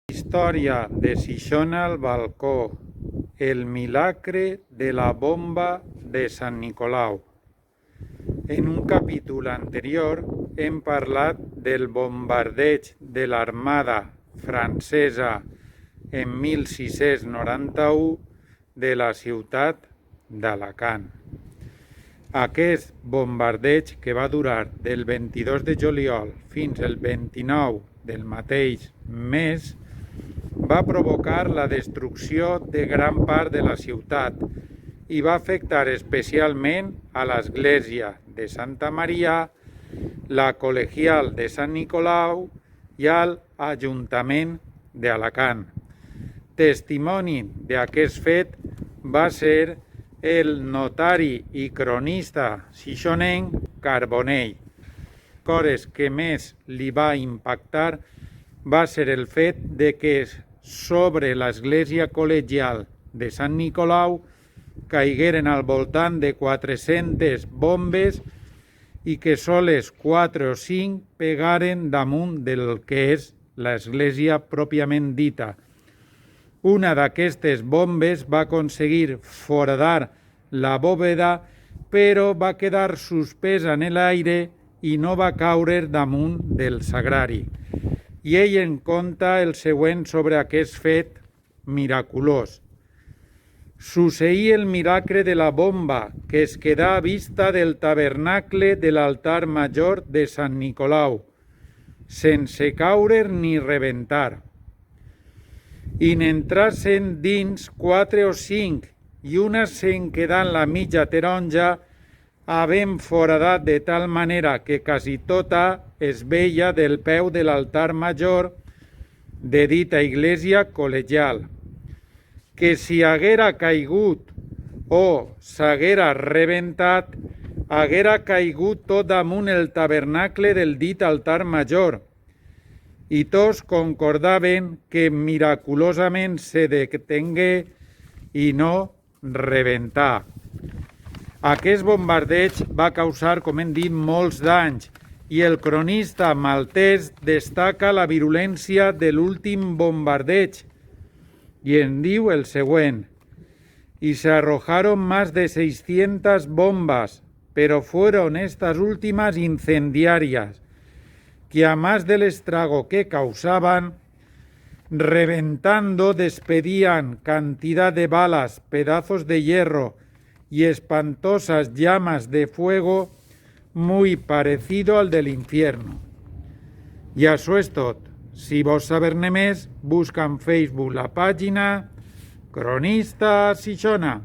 Història de Xixona al balcó, el milagre de la bomba de Sant Nicolau. En un capítol anterior hem parlat del bombardeig de l'armada francesa en 1691 de la ciutat d'Alacant. Aquest bombardeig, que va durar del 22 de juliol fins al 29 del mateix mes, va provocar la destrucció de gran part de la ciutat i va afectar especialment a l'església de Santa Maria, la col·legial de Sant Nicolau i al Ajuntament d'Alacant. Testimoni d'aquest fet va ser el notari i cronista xixonenc Carbonell. Coses que més li va impactar va ser el fet de que sobre l'església col·legial de Sant Nicolau caigueren al voltant de 400 bombes i que soles 4 o 5 pegaren damunt del que és l'església pròpiament dita. Una d'aquestes bombes va aconseguir foradar la bòveda, però va quedar suspesa en l'aire i no va caure damunt del sagrari. I ell en conta el següent sobre aquest fet miraculós. Succeí el miracle de la bomba, que es quedà a vista del tabernacle de l'altar major de Sant Nicolau, sense caure ni rebentar. I n'entrassen dins 4 o 5, i una se'n quedà en la mitja taronja, havent foradat de tal manera que quasi tota es veia del peu de l'altar major de dita església col·legial, que si haguera caigut o s'haguera rebentat, haguera caigut tot damunt el tabernacle del dit altar major, i tots concordaven que miraculosament se detengué i no rebentà. Aquest bombardeig va causar, com hem dit, molts danys, i el cronista maltès destaca la virulència de l'últim bombardeig i en diu el següent: y se arrojaron más de 600 bombas, pero fueron estas últimas incendiarias, que a más del estrago que causaban, reventando despedían cantidad de balas, pedazos de hierro y espantosas llamas de fuego muy parecido al del infierno. I això és tot. Si vols saber-ne més, busca en Facebook la pàgina Cronista Xixona.